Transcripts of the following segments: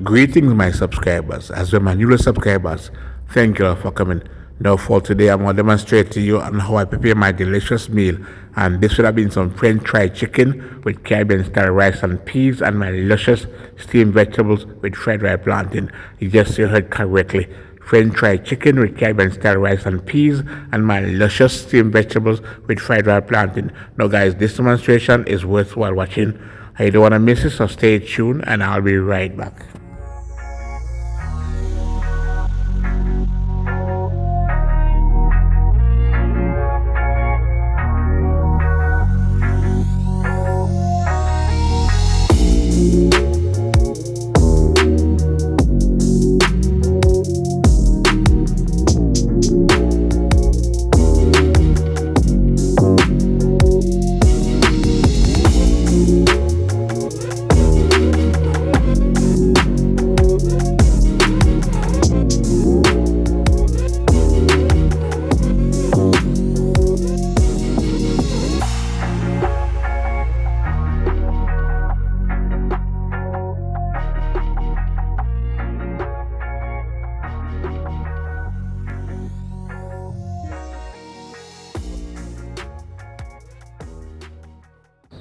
Greetings, my subscribers, as well my newest subscribers. Thank you for coming. Now, for today, I'm going to demonstrate to you on how I prepare my delicious meal. And this would have been some French fried chicken with Caribbean style rice and peas, and my delicious steamed vegetables with fried rice plantain. Yes, you heard correctly. French fried chicken with Caribbean style rice and peas, and my delicious steamed vegetables with fried rice plantain. Now, guys, this demonstration is worthwhile watching. I don't want to miss it, so stay tuned, and I'll be right back.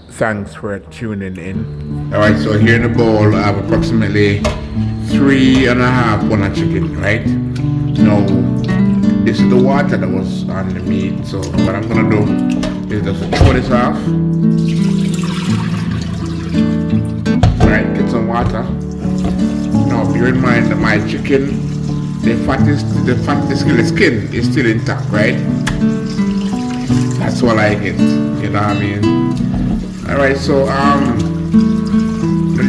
Thanks for tuning in. Alright, so here in the bowl I have approximately 3.5 pounds of chicken, right? Now, this is the water that was on the meat, so what I'm gonna do is just throw this off. Right, get some water. Now, bear in mind that my chicken, the skin is still intact, right? That's all I get, you know what I mean? Alright, so I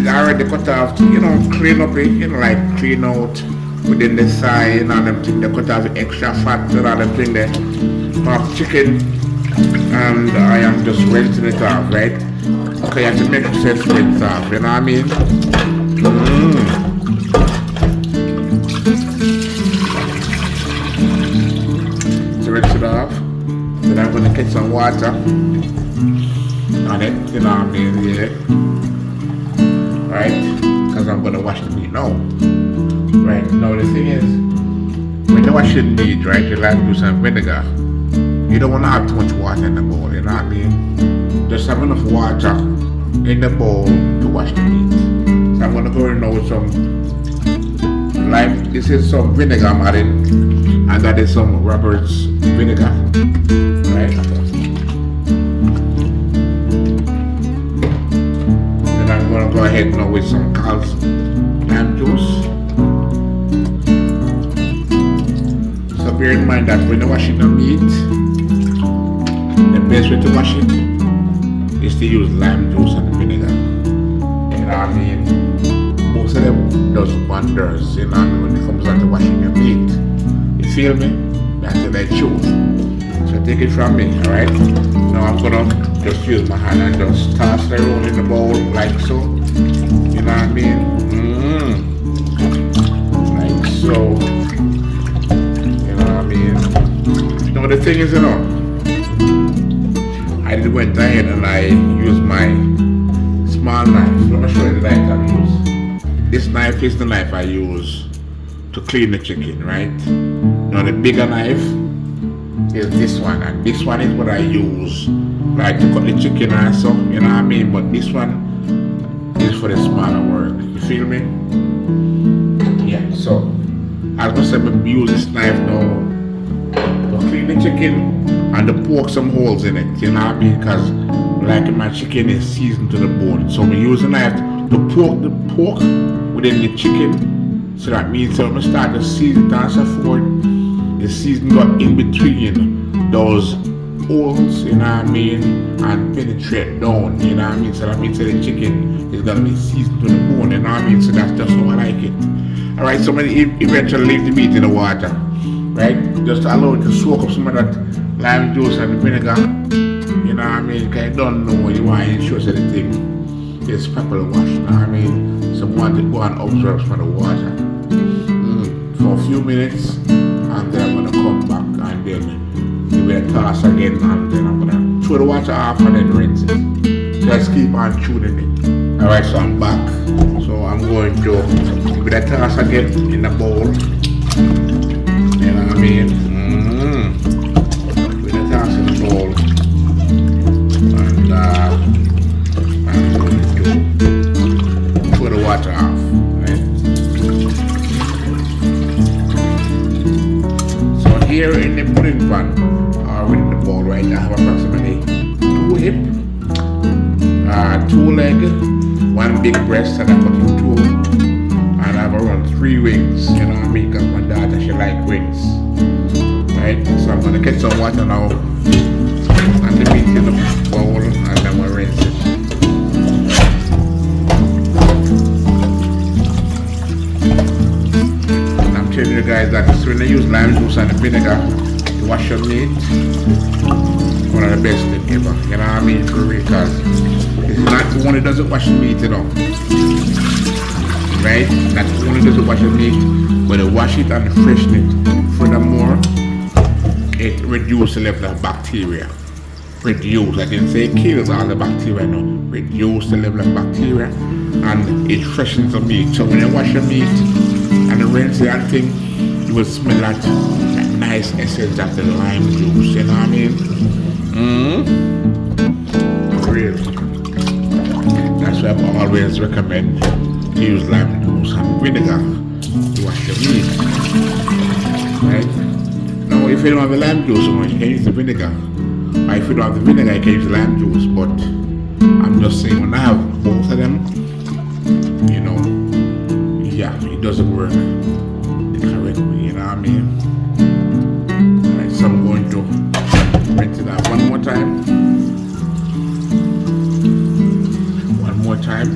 already cut off, clean up it, like clean out within the side and all them things. They cut off the extra fat and all them things there off chicken, and I am just rinsing it off, right? Okay, you have to make sense rinse off, you know what I mean? So rinse it off. Then I'm gonna get some water on it, you know what I mean, yeah. Right? Because I'm gonna wash the meat now. Right, now the thing is, when you're washing meat, right, you like to do some vinegar. You don't wanna have too much water in the bowl, you know what I mean? Just have enough water in the bowl to wash the meat. So I'm gonna go in now with some lime. This is some vinegar I'm adding, and that is some Robert's vinegar, right? I'm gonna go ahead now with some Cal's lime juice. So bear in mind that when you're washing the meat, the best way to wash it is to use lime juice and vinegar. You know what I mean? Most of them does wonders, you know what I mean, when it comes down to washing your meat. You feel me? That's the truth. So take it from me, alright? Now I'm gonna just use my hand and just toss it around in the bowl like so. You know what I mean? Like so. You know what I mean? Now the thing is, I went ahead and I used my small knife. Let me show you the knife I use. This knife is the knife I use to clean the chicken, right? Now the bigger knife is this one, and this one is what I use like to cut the chicken and so, you know what I mean? But this one is for the smaller work. You feel me? Yeah, so I was going to use this knife now to clean the chicken and to poke some holes in it, you know what I mean? Because like my chicken is seasoned to the bone. So we use the knife to poke the pork within the chicken. So that means when we start to season it and so forth, the season got in between those holes, you know what I mean, and penetrate down, you know what I mean. So that means that the chicken is gonna be seasoned to the bone, you know what I mean. So that's just how I like it. Alright, so I'm gonna eventually leave the meat in the water, right? Just allow it to soak up some of that lime juice and the vinegar, you know what I mean. Because you don't know what you want to ensure that the thing is properly washed, you know what I mean. So I want to go and observe some of the water for a few minutes, and then I'm gonna come back and then give it a toss again, and then I'm gonna throw the water off and then rinse it. Just keep on tuning it. Alright, so I'm back. So I'm going to with the toss again in the bowl. You know what I mean? With the toss in the bowl. And I'm going to pour the water off. Right? So here in the pudding pan or in the bowl, right, I have approximately 2 hip, 2 leg, 1 big breast that I cut in 2, and I have around 3 wings, you know what I mean, because my daughter, she like wings, right? So I'm going to get some water now, and the meat in the bowl, and then we'll rinse it. And I'm telling you guys that when they use lime juice and vinegar to wash your meat, one of the best thing ever, you know what I mean, for real, because it's not only does it wash the meat, you know, right? Not only does it wash the meat, but it wash it and freshen it. Furthermore, it reduces the level of bacteria. Reduce, I didn't say it kills all the bacteria, no. Reduce the level of bacteria, and it freshens the meat. So when you wash your meat and rinse it and thing, you will smell that nice essence of the lime juice, you know what I mean? For real. That's why I always recommend to use lime juice and vinegar to wash your meat. Right? Now if you don't have the lime juice, you can use the vinegar. Or if you don't have the vinegar, you can use the lime juice. But I'm just saying, when I have both of them, you know, yeah, it doesn't work the correct way, you know what I mean? Alright, so I'm going to rinse it out one more time. More time.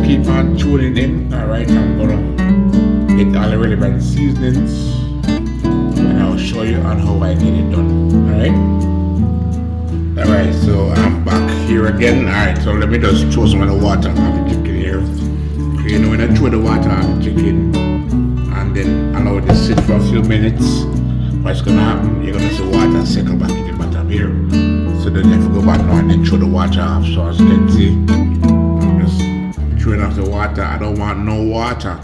Keep on tuning in. Alright, I'm gonna get all the relevant seasonings and I'll show you on how I get it done. Alright, so I'm back here again. Alright, so let me just throw some of the water on the chicken here. You know, when I throw the water on the chicken and then allow it to sit for a few minutes, what's gonna happen? You're gonna see water settle back in the bottom here. So then you have to go back now and then throw the water off. So as you can see, throwing off the water. I don't want no water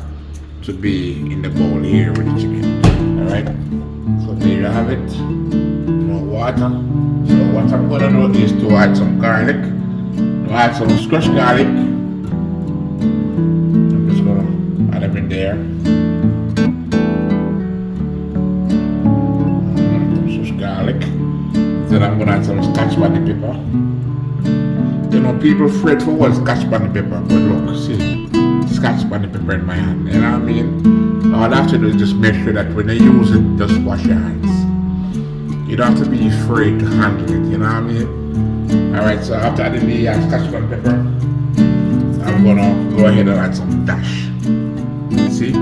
to be in the bowl here with the chicken. Alright, so there you have it. No water. So what I'm gonna do is to add some garlic. To add some crushed garlic. I'm just gonna add them in there. Crushed garlic. Then I'm gonna add some Scotch bonnet pepper. You know, people fret for what Scotch bonnet pepper, but look, see, Scotch bonnet pepper in my hand, you know what I mean? All I have to do is just make sure that when you use it, just wash your hands. You don't have to be afraid to handle it, you know what I mean? Alright, so after adding the Scotch bonnet pepper, I'm gonna go ahead and add some dash. See?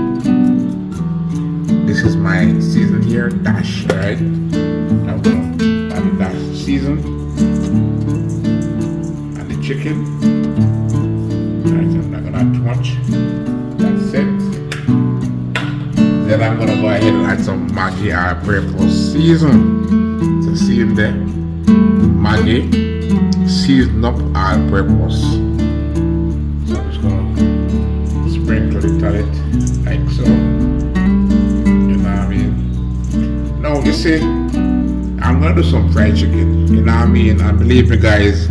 This is my season here, dash, alright? I'm gonna add the dash season. Chicken. Alright, I'm not gonna add too much. That's it. Then I'm gonna go ahead and add some Maggie or purple season. So see in there. Maggie, season up all purpose. So I'm just gonna sprinkle it on it like so. You know what I mean? Now you see, I'm gonna do some fried chicken. You know what I mean? And believe me guys,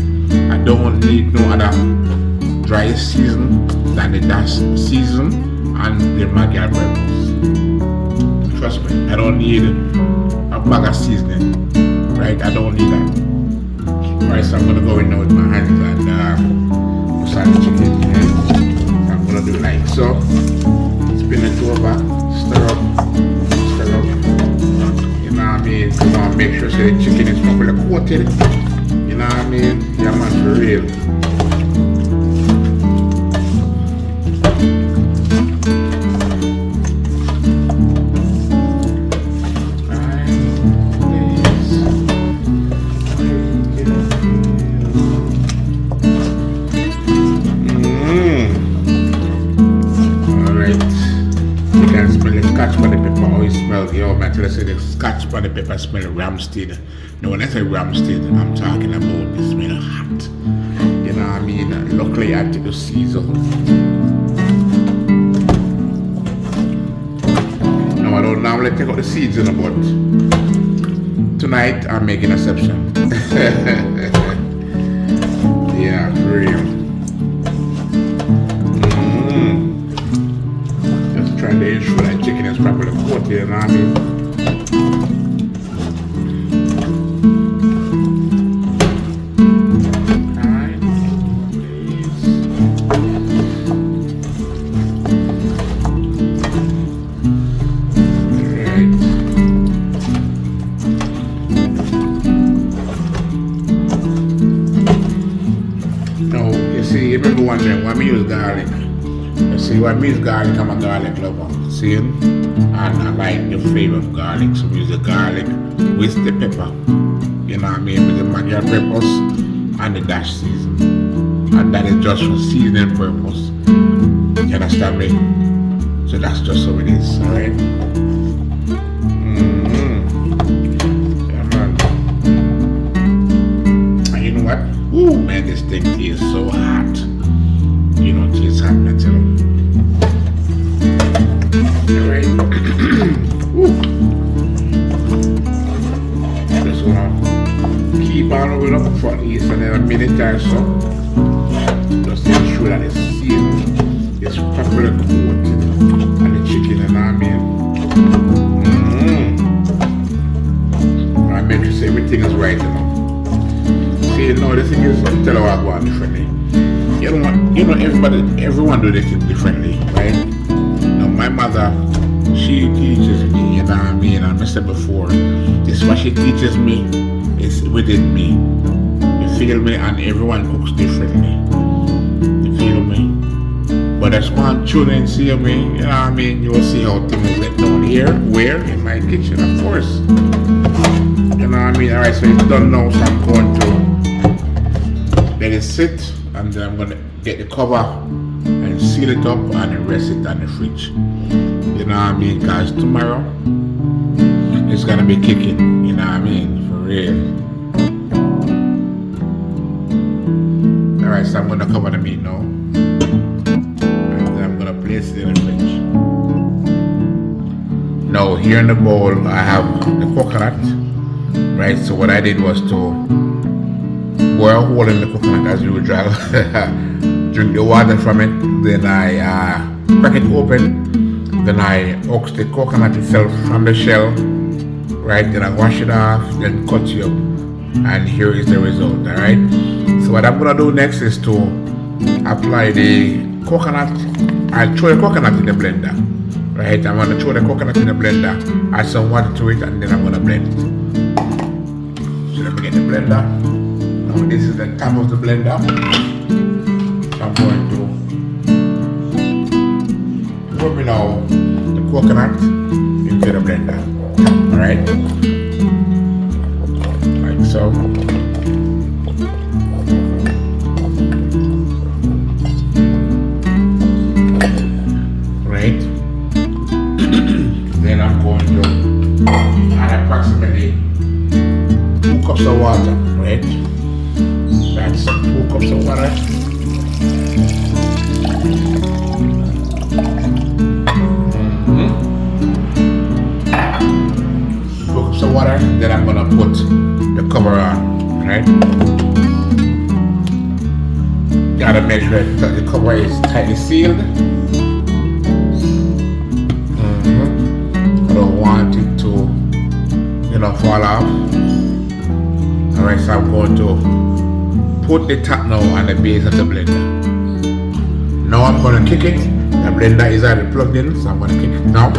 I don't need no other dry season than the dash season and the Maggie and peppers. Trust me, I don't need a bag of seasoning, right? I don't need that. Alright, so I'm gonna go in now with my hands and start the chicken. And I'm gonna do it like so. Spin it over, stir up. You know what I mean? You want to make sure so the chicken is properly coated. You know what I mean? Yeah, man, for real. Scotch bonnet pepper always smells, yo man, till I say the Scotch bonnet pepper smell Ramstead. No, when I say Ramstead, I'm talking about the smell hot. You know what I mean? Luckily I took the season. No, I don't normally take out the season, but tonight I'm making an exception. Yeah, for real. Trying to ensure that chicken is properly coated, you know what I mean? Alright, please. Alright. Now, you see, you remember wondering why we use garlic? See, what means garlic, I'm a garlic lover. See? And I like the flavor of garlic, so we use the garlic with the pepper. You know what I mean? With the Maggie and peppers and the dash season. And that is just for seasoning purpose. You understand me? So that's just how it is, alright? Yeah, man. And you know what? Ooh, man, this thing is so hot. You know, it is hot, man, tell them. Alright. Just gonna keep on moving up for at least another minute or so. Just to ensure that the seasoning is properly coated and the chicken, you know what I mean? I make sure so everything is right, you know. See, you know, the thing is, I'll tell you what I go on differently. You know, everyone do this differently, right? Now, my mother, she teaches me, you know what I mean? And I said before, this what she teaches me is within me. You feel me? And everyone cooks differently. You feel me? But as one tune and see me, you know what I mean? You'll see how things get down here. Where? In my kitchen, of course. You know what I mean? Alright, so it's done now, so I'm going to let it sit. And then I'm gonna get the cover and seal it up and rest it on the fridge. You know what I mean? Guys, tomorrow it's gonna be kicking. You know what I mean? For real. Alright, so I'm gonna cover the meat now. And then I'm gonna place it in the fridge. Now, here in the bowl, I have the coconut. Right, so what I did was to boil a hole in the coconut as usual. Drink the water from it. Then I crack it open. Then I ox the coconut itself from the shell. Right, then I wash it off, then cut it up. And here is the result, alright? So what I'm gonna do next is to apply the coconut. I'll throw the coconut in the blender. Right, I'm gonna throw the coconut in the blender, add some water to it, and then I'm gonna blend it. So let me get the blender. This is the top of the blender. I'm going to pour me now the coconut into the blender. Alright? Like so. Right? Then I'm going to add approximately 2 cups of water. Right? That's 2 cups of water. 2 cups of water. Then I'm gonna put the cover on, right? gotta make sure that the cover is tightly sealed. I don't want it to, fall off. Alright, so I'm going to put the top now on the base of the blender. Now I'm going to kick it. The blender is already plugged in, so I'm going to kick it now.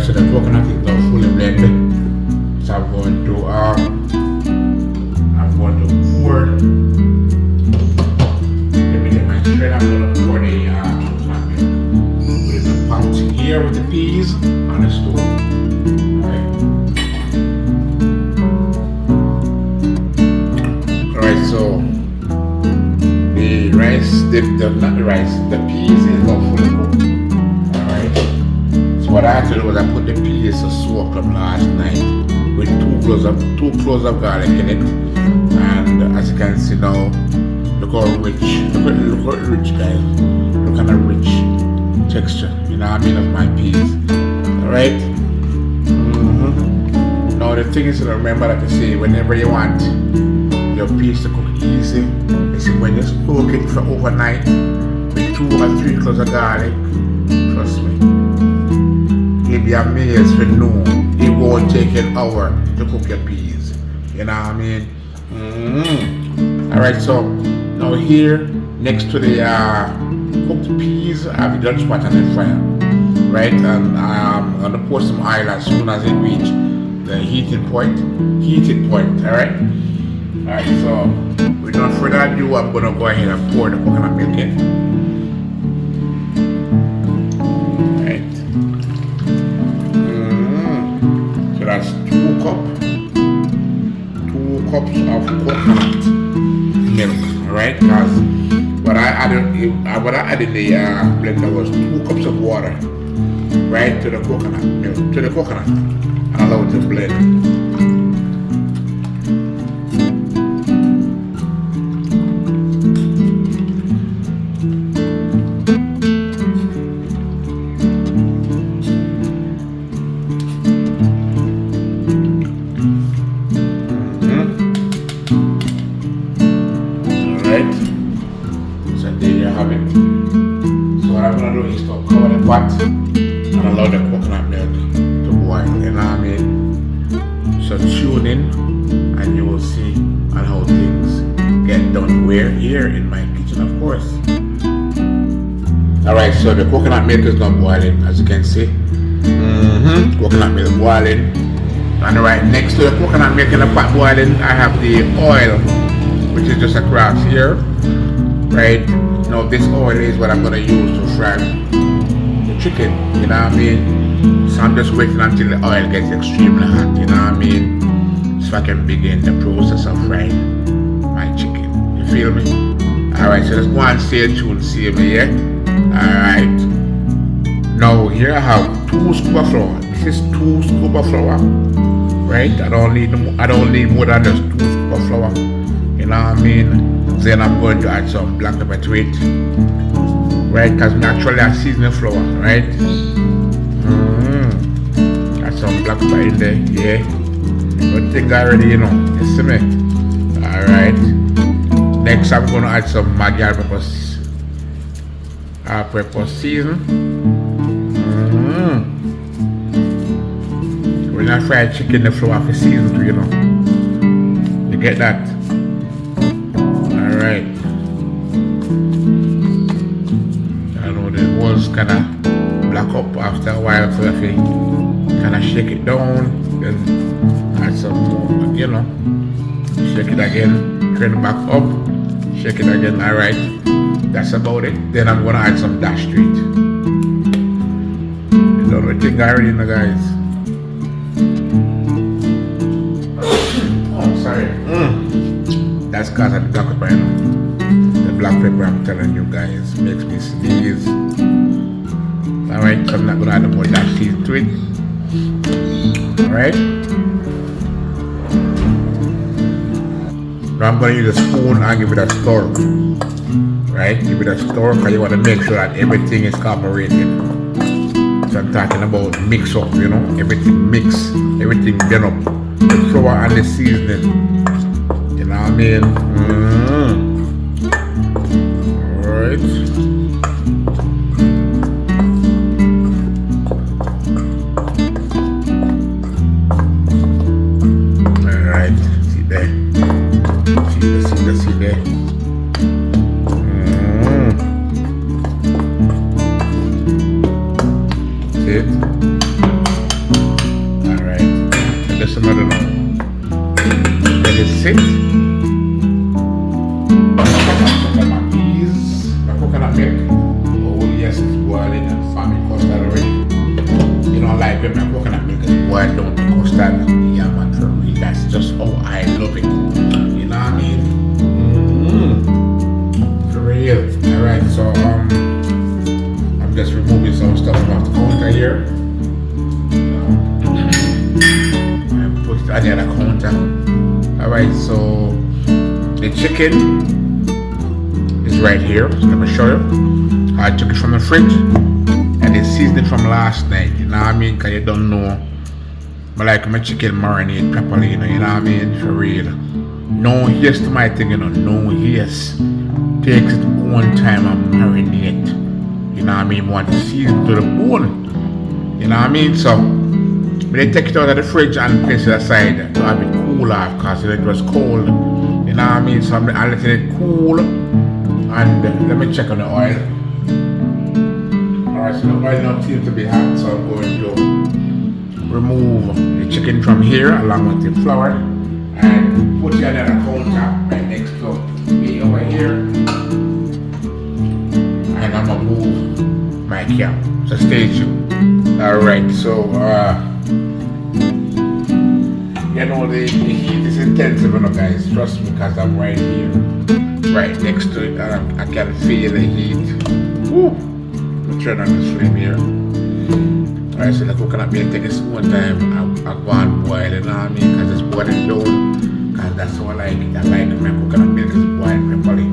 So the coconut is now fully blended. So I'm going to pour. Let me get my shred. I'm going to pour the coconut milk. Put it in a pot here with the peas on the stove. Alright, so the rice, not the rice, the peas is now fully cooked. What I had to do was I put the peas to soak them last night with two cloves of garlic in it, and as you can see now, look how rich, look how rich, guys. Look at the rich texture, of my peas. Alright? Now the thing is to remember that you see, whenever you want your peas to cook easy, is when you soak it for overnight with 2 or 3 cloves of garlic. Trust me. You'll be amazed for noon. It won't take an hour to cook your peas. You know what I mean? Alright, so now here next to the cooked peas, I have the Dutch pot on the fire. Right? And I'm gonna pour some oil as soon as it reaches the heating point. Alright? Alright, so without further ado, I'm gonna go ahead and pour the coconut milk in. That's 2 cups of coconut milk, alright? Because what I added in the blender was 2 cups of water, right, to the coconut milk, and allow it to blend. So there you have it. So what I'm gonna do is to cover the pot and allow the coconut milk to boil. You know what I mean? So tune in and you will see on how things get done. We're here in my kitchen, of course. Alright, so the coconut milk is not boiling, as you can see. Coconut milk boiling. And right next to the coconut milk in the pot boiling, I have the oil, which is just across here. Right now, this oil is what I'm gonna use to fry the chicken. You know what I mean? So I'm just waiting until the oil gets extremely hot. You know what I mean? So I can begin the process of frying my chicken. You feel me? Alright, so let's go and stay tuned. See me, yeah? Alright. Now here I have 2 scoops of flour. This is 2 scoops of flour. Right? I don't need more than just 2 scoops of flour. You know what I mean? Then I'm going to add some black pepper to it, right? Because we actually are seasoning flour, right? Add some black pepper in there, yeah. Good thing already, you see me? Alright. Next I'm going to add some Maggie pepper season. When I fry chicken, the flour for season too, You get that? Alright. I know the walls kinda black up after a while, so if you kinda shake it down, then add some more, shake it again, turn it back up, shake it again. Alright, that's about it. Then I'm gonna add some dash to it. You know the thing already, guys. Oh, sorry. That's because of the black pepper, The black pepper, I'm telling you guys, makes me sneeze. Alright, so I'm not gonna add more dash season to it. Alright. Now I'm going to use a spoon and give it a stir. Right? Give it a stir because you want to make sure that everything is cooperated. So I'm talking about mix up, everything mix, everything blend up. The flour and the seasoning. You know what I mean? Alright. See there. See it? Alright. And there's another one. Let it sit. My peas, my coconut milk. Oh yes, it's boiling and farming custard already. Like when my coconut milk is boiled down to custard. Yeah man, for me, that's just how I love it. You know what I mean? For real. Alright, so I'm just removing some stuff off the counter here. And put it on the other counter. Alright, so the chicken is right here. So let me show you. I took it from the fridge and it's seasoned from last night. You know what I mean? Because you don't know. But like my chicken marinate properly, you know what I mean? For real. No yes to my thing, no yes. Takes it one time and marinate. You know what I mean? Want to season to the bone. You know what I mean? So when they take it out of the fridge and place it aside to have it cool off because it was cold. You know what I mean? So I'm letting it cool. And let me check on the oil. Alright, so the oil don't seem to be hot, so I'm going to remove the chicken from here along with the flour and put it on the counter right next to me over here, and I'm gonna move my camp. So stay tuned. Alright, so the heat is intensive, guys. Trust me, because I'm right here, right next to it, and I can feel the heat. Woo! Let me turn on this flame here. Alright, so the coconut milk take its own time. I go and boil, you know what I mean? Because it's boiling down. Because that's how I like it. I like my coconut milk is boiled properly.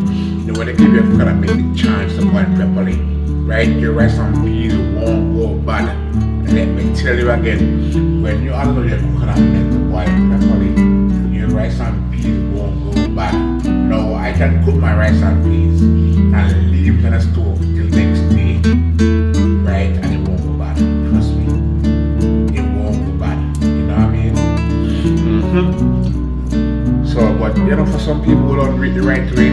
You want to give your coconut milk the chance to boil properly. Right? Your rice and peas won't go bad. And let me tell you again, when you allow your coconut milk to boil properly, your rice and peas won't go bad. No, I can cook my rice and peas and leave it on the stove till next day. Right? And it won't go bad. Trust me. It won't go bad. You know what I mean? So, but for some people who don't read the right way,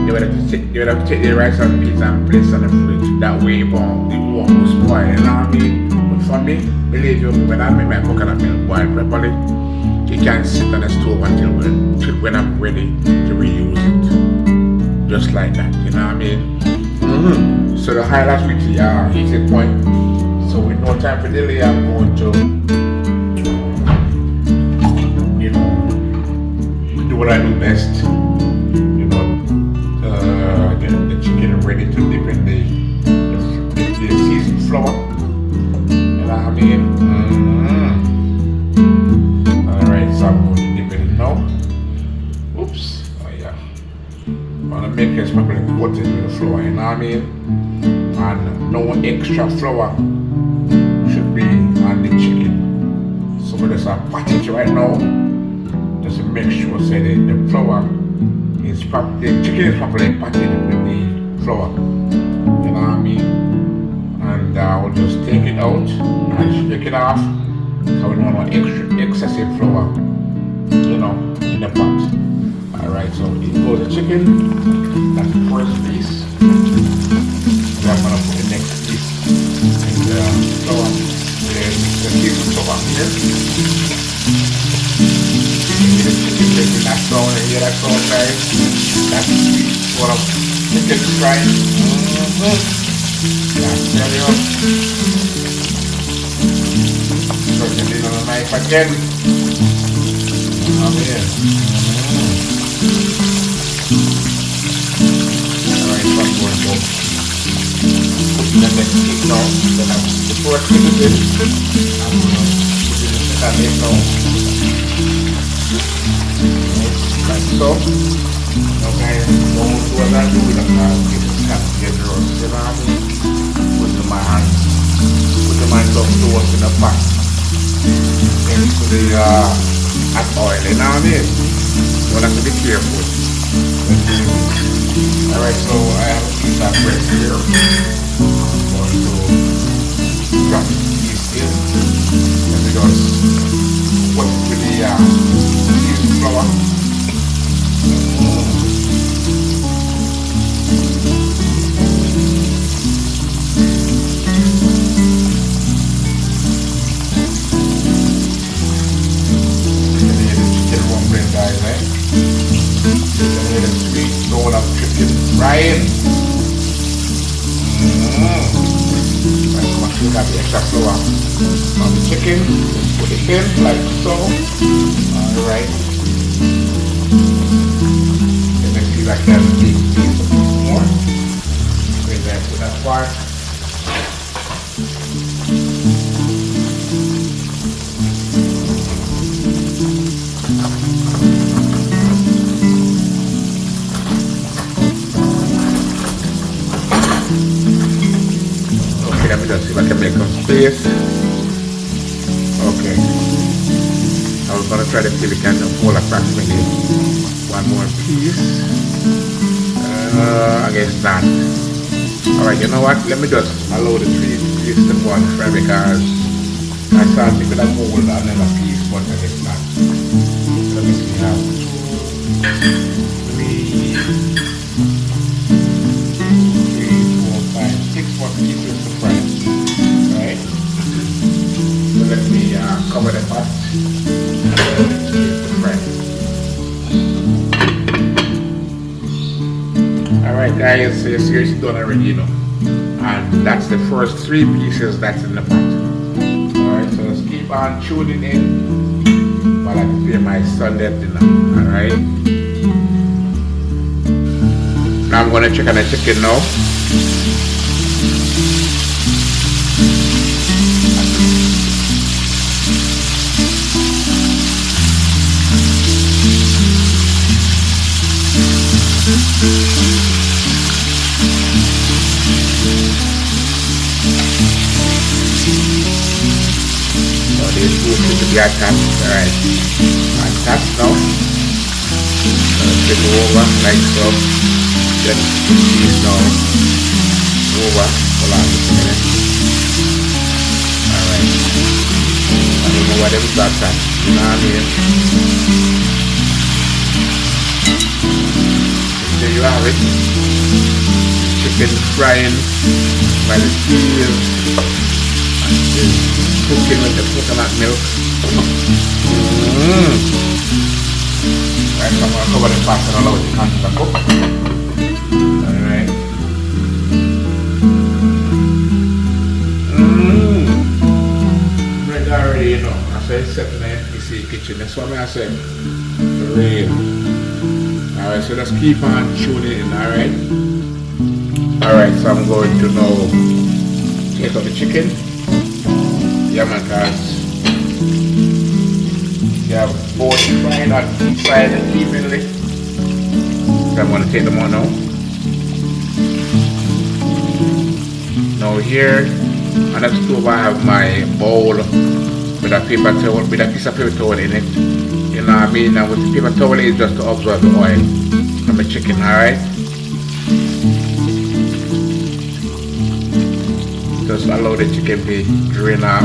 they would have to take the rice and peas and place on the fridge. That way it won't go spoil, you know what I mean? But for me, believe you me, when I make my coconut milk boil properly, it can sit on the stove until when I'm ready to reuse it. Just like that, you know what I mean? So the highlights with the heating point. So with no time for delay, I'm going to do what I do best. Get the chicken ready to dip in the seasoned flour. You know what I mean? Alright, so I'm going to dip it in now. Oops. Oh yeah. make it properly coated with the flour, you know what I mean? And no extra flour should be on the chicken. So we just pat it right now, just to make sure say the flour is the chicken is properly patted with the flour, you know what I mean? And we'll just take it out and shake it off, so we don't want excessive flour, you know, in the pot. Alright, so it goes the chicken, that's the first piece. Then I'm gonna put the next piece in the flour, the season flour here. The chicken making that sound, and hear that sound, guys? That's what I'm chicken frying. That's very up. Turn it in on the knife again. Come here. Alright, so I'm going to put the next piece now. Then I'm the first piece of it. I'm going to put it in the second now. Like so. Now guys, don't do what I do with the car. This is not to get roast. You know what I mean? Put my hands. Put my hands up towards in the pot. Then put the hot oil. You know what I mean? You have to be careful. Alright, so I have a piece of bread here. I'm going to drop the piece in. Let me just put it with the seasoned flour. Guys, right? The sweet tone of chicken frying. Right, so much got the extra flour on the chicken. Put it in like so. Alright. And let's see if I can beat a bit more. Bring that to that part. Let me just see if I can make some space. Okay. I was gonna try to see if we can hold approximately one more piece. I guess not. Alright, you know what? Let me just allow the 3 pieces to go on fry, because I thought we could have molded another piece, but I guess not. So let me see now. 6 more pieces to fry. Right? So let me cover the pot to fry. Alright guys, so you see it's done already, you know. And that's the first 3 pieces that's in the pot. Alright, so let's keep on tuning in while I prepare my Sunday dinner. Alright. Now I'm gonna check on the chicken now. So this food should be attached, alright. Attached now. Flip it over like so. Then these now over. Hold on just a minute. Alright. I don't know what them got that. You know what I mean? There you have it. Chicken frying by the steel. Cooking with the coconut milk. Alright, so I'm going to cover the pot and allow it to continue to cook. Alright. Bread already, you know. I say it's set in the NPC kitchen. That's what I said. For real. Alright, so let's keep on tuning in, alright? Alright, so I'm going to now take out the chicken. Yeah man, guys. You have both frying on each side evenly. So I'm going to take them on now. Now here on the stove I have my bowl with a paper towel, with a piece of paper towel in it. You know what I mean? And with the paper towel is just to absorb the oil from the chicken, alright? Just allow the chicken to drain off.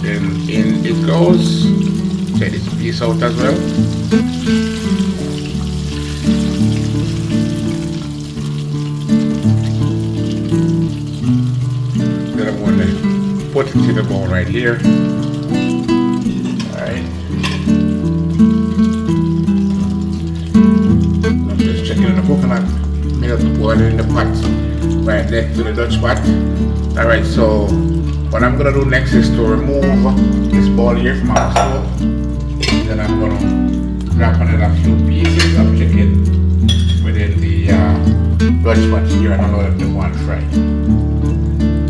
Then in it goes. Take this piece out as well. Then I'm going to put it in the bowl right here. Alright. I'm just checking on the coconut milk boiling in the pot right next to the Dutch pot. Alright, so what I'm going to do next is to remove this bowl here from our stove. Then I'm going to wrap another few pieces of chicken within the Dutch pot here and allow them to go and fry.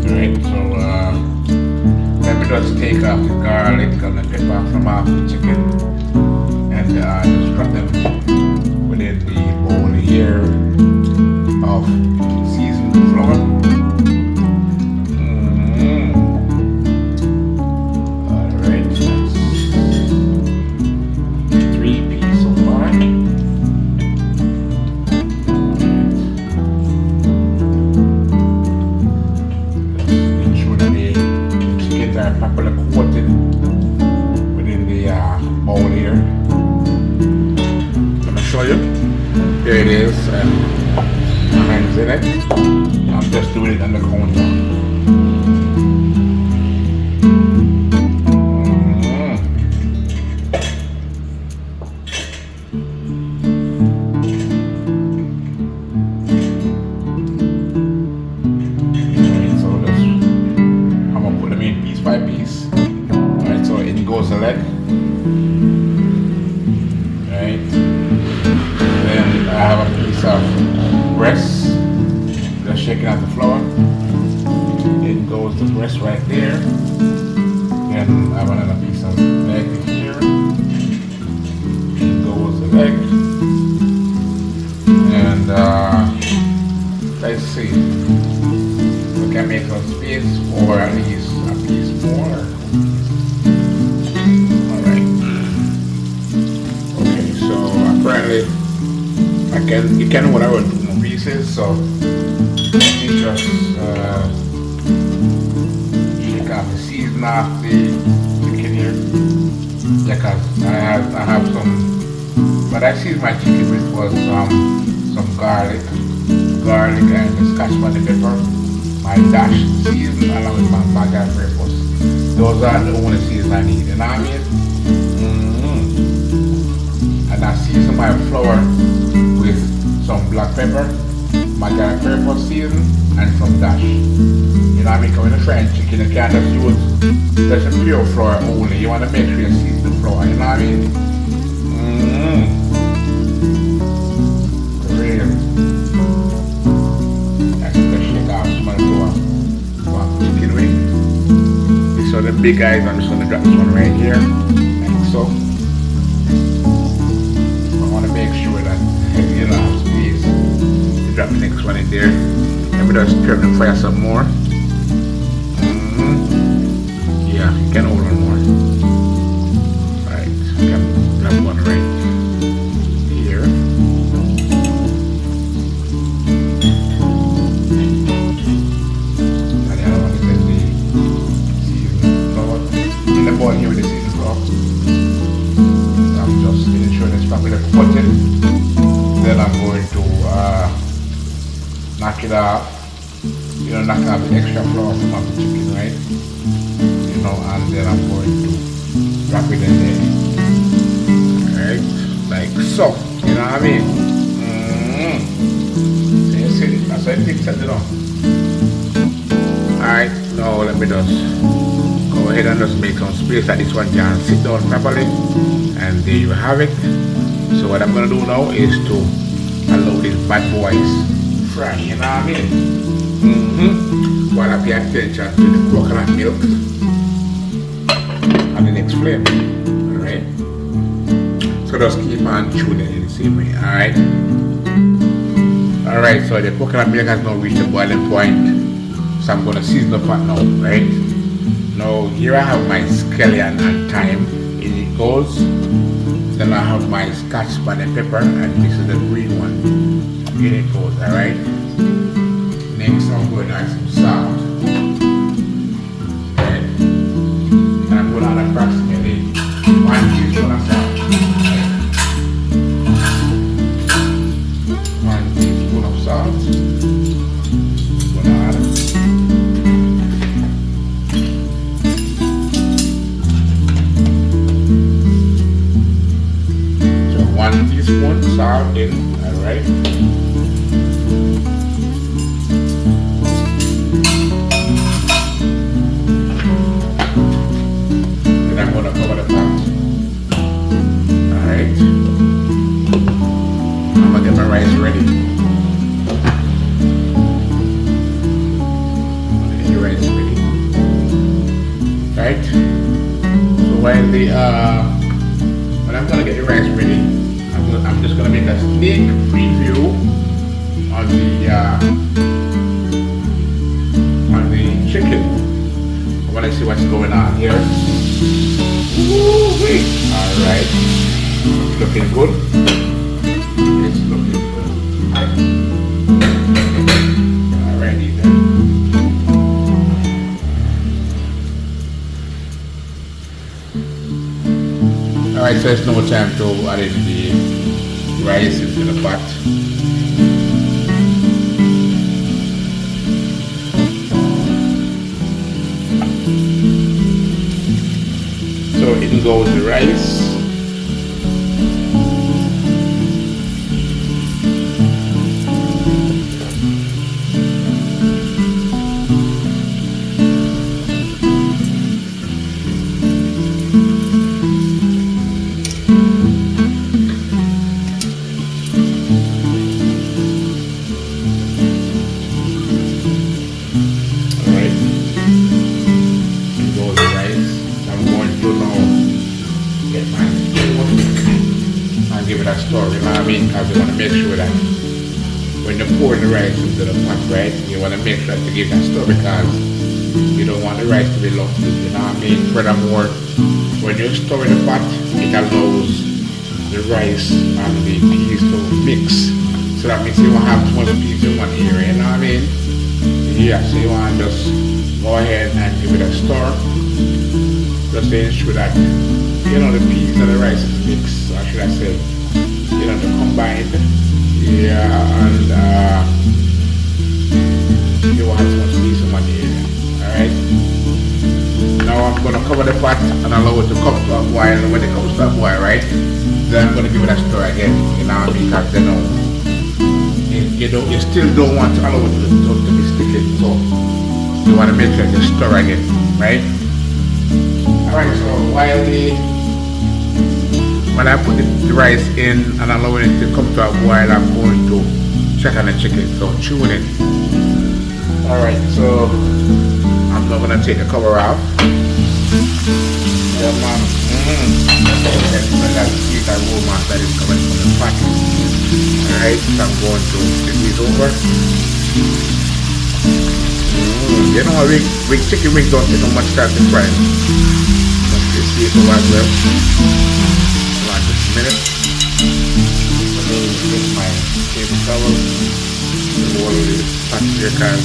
Alright, so let me just take off the garlic and the pepper from off the chicken and just drop them within the bowl here of seasoned flour. Alright, that's 3 pieces of flour. Properly coated within the bowl here. Let me show you. Here it is, and my hand's in it. I'm just doing it on the counter. Goes the leg, right? Then I have a piece of breast, just shaking out the flour. It goes the breast right there. Then I have another piece of leg here. It goes the leg. And let's see, we can make a space for at least a piece more. Apparently, you can whatever do more pieces, so let me just shake off the season off the chicken here. Yeah, cause I have some, but I seasoned my chicken with was some garlic and the Scotch bonnet pepper, my dash season along with my Maggie and Prepared. Those are the only seasons I need, you know what I mean? And I season my flour with some black pepper, Maggie and Prepared season, and some dash. You know what I mean? Because when you're frying chicken, you can't just use just a pure flour only. You want to make sure you season the flour. You know what I mean? Great. That's the shake off some of the flour. Chicken wing. So the big guys, I'm just going to drop this one right here, like so. Make sure that you know have space to drop the next one in there. Let me just turn the fire some more. Yeah, you can hold on more. Right, you can drop one right here. And the other one is in the seasoned flour. In the bowl here with the seasoned flour. I'm just making sure it's properly coated. Then I'm going to knock it off. You know, knock off the extra flour from the chicken, right? You know, and then I'm going to wrap it in there. Alright, like so. You know what I mean? So you see, that's how it takes it, you know. Alright, now let me just go ahead and just make some space that this one can sit down properly. And there you have it. So what I'm gonna do now is to allow these bad boys fry, you know what I mean? While I pay attention to the coconut milk on the next flame. Alright. could just keep on tuning in the same way, alright? Alright, so the coconut milk has now reached the boiling point. So I'm gonna season the pot now, right? Now here I have my scallion and thyme. In it goes. Then I have my Scotch bonnet pepper, and this is the green one. In it goes, alright? Next I'm going to add some salt. Right? And I'm going to add approximately 1 teaspoon of salt. Right? 1 teaspoon of salt. I'm going to add it. So 1 teaspoon salt in, alright? Rice ready. Get your rice ready. Right? So when I'm gonna get the rice ready, I'm just gonna make a sneak preview on the chicken. I wanna see what's going on here. Woo-wee. Alright. Looking good. It's looking good. Alrighty then. Alright, so it's no time to add in the rice into the pot. So in goes the rice. Give it a stir, you know what I mean? Because you want to make sure that when you pour the rice into the pot, right, you want to make sure to give that stir because you don't want the rice to be lumpy, you know what I mean? Furthermore, when you stir in the pot, it allows the rice and the peas to mix. So that means you won't have too much peas in one area, you know what I mean? Yeah, so you want to just go ahead and give it a stir. Just to ensure that, you know, the peas and the rice is mixed, or should I say, you know, they're combined. Yeah, and you want too much peas in one area. Alright? Now I'm going to cover the pot and allow it to come to a boil. And when it comes to a boil, right, then I'm going to give it a stir again, you know, because you know, you still don't want to allow it to be sticky, so you want to make sure you stir again, right? Alright, so when I put the rice in and allow it to come to a boil, I'm going to check on the chicken, so tune in. Alright, so I'm not going to take the cover off. Yeah, man. That heat aroma that is coming from the pot. Alright, so I'm going to flip these over. You know, chicken wings don't take much time to fry. Let's see it over as well. Around just a minute. Let me get my table towel. Roll this pot here because,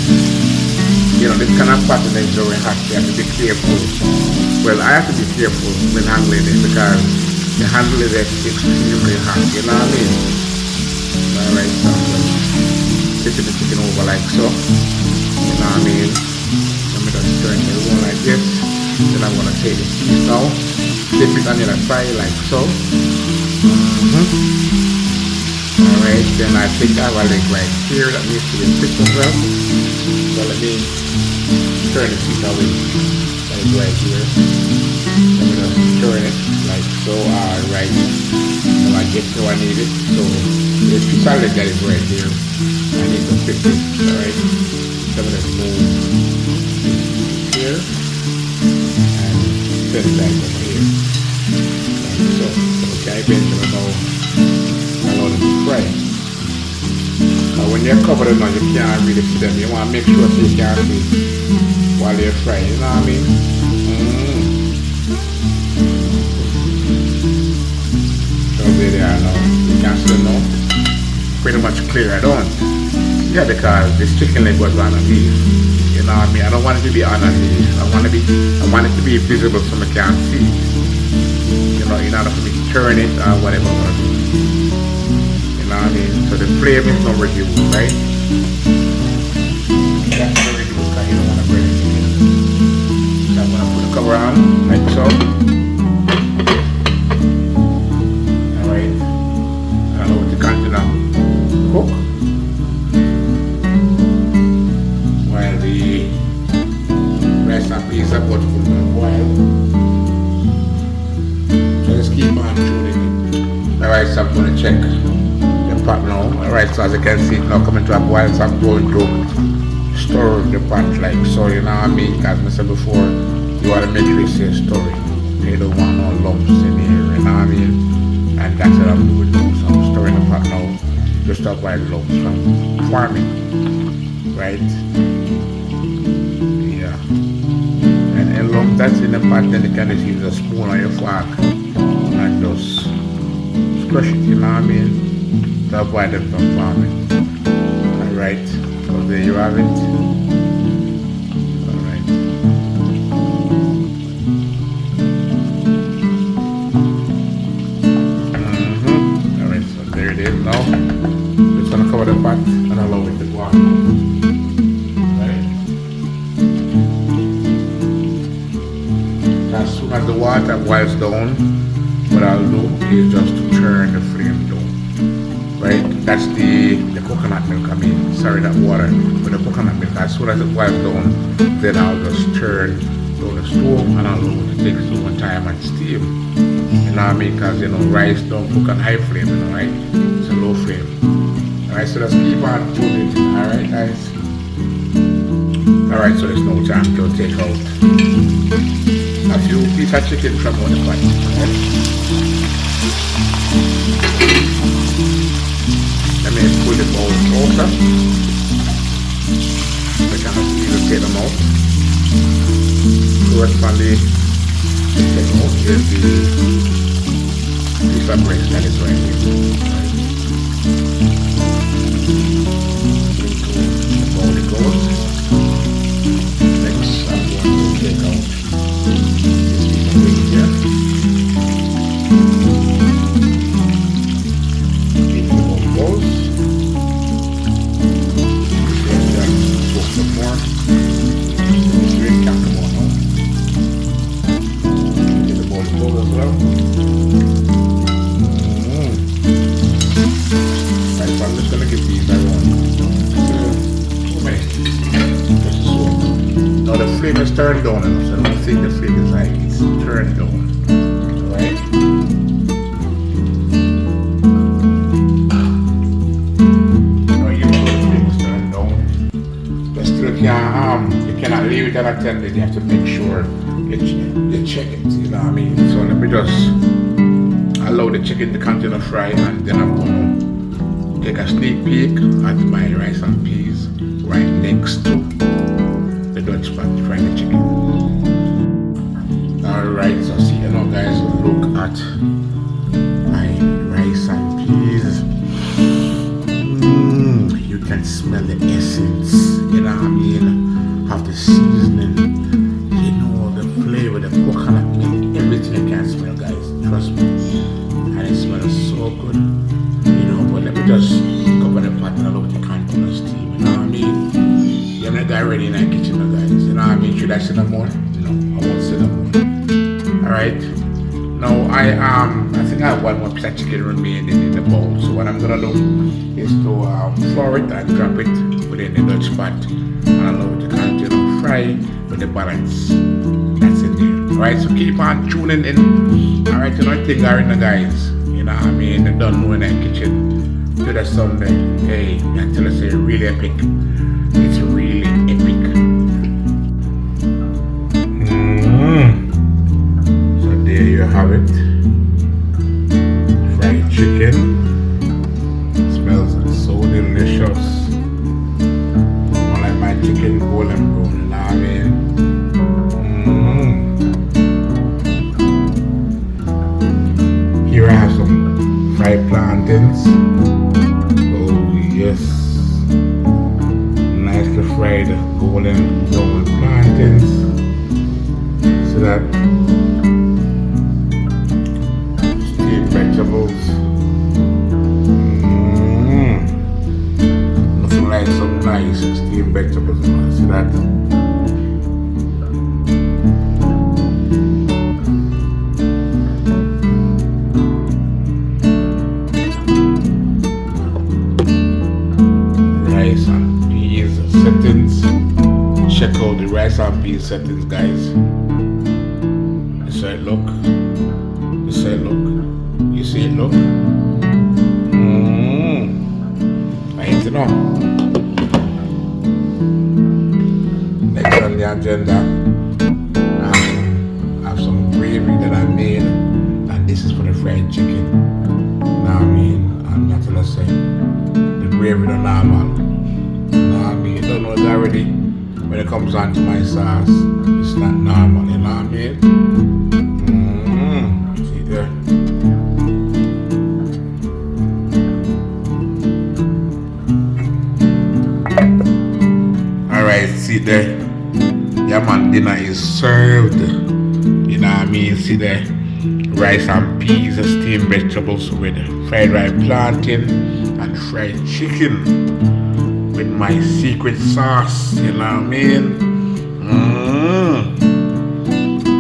you know, this kind of pot is very hot. You have to be careful. Well, I have to be careful when handling it because the handle is extremely hot. You know what I mean? Alright, so I'm just flipping the chicken over like so. You know what I mean? Let me just turn it over like this. Then I'm going to take the piece now, flip it on the other side like so. Alright, then I think I have a leg right here that needs to be fixed as well. So let me turn the piece away. That is right here. Let me just turn it like so. Alright, now I get where I need it. So the piece of leg that is right here, I need to fix it. Alright, so I'm going to move here. Set it back over here. Like So okay, eventually now allow them to fry. But when you're covered enough, you can't really see them. You want to make sure so you can see while they're frying, you know what I mean? So there they are now. You can see them now. Pretty much clear, I don't. Yeah, because this chicken leg was underneath. You know what I mean? I don't want it to be underneath. I want it to be visible so I can see. You know, in order for me to turn it or whatever I'm gonna do. You know what I mean? So the flame is not reduced, right? That's not reduced because you don't want to burn it in. So I'm gonna put the cover on like so. Alright. I know what to continue cook. While the rice and peas are about to boil. So let's keep on tuning it. Alright, so I'm going to check the pot now. Alright, so as you can see it now coming to a boil, so I'm going to stir the pot like so, you know what I mean? As I said before, you want to make sure you say stirring. You don't want no lumps in here, you know what I mean? And that's what I'm doing now. So I'm stirring the pot now. Just to avoid lumps from forming, right? Yeah. And lump that's in the pot, then you can just use a spoon or your fork and just squash it, you know what I mean? To avoid them from forming. Alright, so there you have it. Alright. Alright, so there it is now. Just gonna cover the pot and allow it to go on. Right. As soon as the water boils down, what I'll do is just to turn the flame down. Right? That's the coconut milk, I mean, sorry, that water, but the coconut milk. As soon as it boils down, then I'll just turn down the stove and I'll allow it to take its own time and steam. You know what I mean? Because you know, rice don't cook on high flame, you know, right? It's a low flame. Alright, so let's keep on tuning it. Alright, guys. Alright, so there's no time to take out a few pieces of chicken from one pot. Alright. Let me pull the bowl closer. So I can actually take them out. First on the chicken out is the piece of breast that is right here. Next, I'm going to take out this piece of meat here. Keep the bone goes. Then cook some more. This really can't come on now. Get the bone goes as well. Right, so I'm just going to get these around. Now the flame is turned down enough, so I don't think the flame is like it's turned down. Alright? Now you know the flame is turned down. But still you cannot leave it unattended. You have to make sure you check it, you know what I mean? So let me just allow the chicken to continue to fry, and then I'm going to take a sneak peek at my rice and peas right next to the Dutch pot frying the chicken. Alright, so see you now guys, look at my rice and peas. You can smell the essence, you know what I mean, of the seasoning, you know, the flavor, the coconut milk, everything you can smell, guys, trust me. And it smells so good, you know. But let me just cover the pot and allow it to continue steam, you know what I mean? You're not guy ready in the kitchen, guys, you know what I mean? Should I sit down more? No, I won't sit down more. Alright, now I think I have one more piece of chicken remaining in the bowl. So what I'm gonna do is to flour it and drop it within the Dutch pot and allow it to continue to fry with the balance that's in there. Alright, so keep on tuning in. Alright, you know what thing are in the guys, you know what I mean? They don't know in the kitchen to the Sunday. Hey, I tell us it's really epic. It's really epic. So there you have it. chicken. Smells so delicious. More like my chicken golden brown, you know what I mean? Here I have some fried plantains. Oh yes. Nicely fried golden brown plantains. So that steamed vegetables. Nothing like some nice steamed vegetables. See that? Rice and peas settings. Check out the rice and peas settings, guys. This how it look. This how it look. You see it look? I ain't know. Next on the agenda, I have some gravy that I made, and this is for the fried chicken. Now I mean, I'm not gonna say the gravy the normal. Now I mean, you don't know it already. When it comes on to my sauce, it's not normal, you know what I mean? See there? Alright, see there? Yeah man, dinner is served. You know what I mean? See there? Rice and peas, steamed vegetables with fried rice plantain and fried chicken. With my secret sauce, you know what I mean?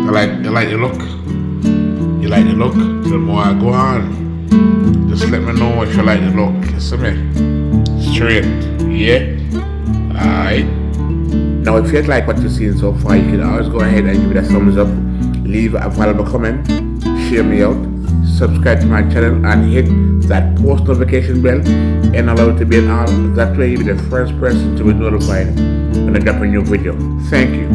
You like the look? You like the look? The more I go on, just let me know if you like the look. You see me? Straight, yeah? Alright. Now if you like what you've seen so far, you can always go ahead and give it a thumbs up, leave a valuable comment, share me out, subscribe to my channel and hit that post notification bell and allow it to be an all. That way you'll be the first person to be notified when I drop a new video. Thank you.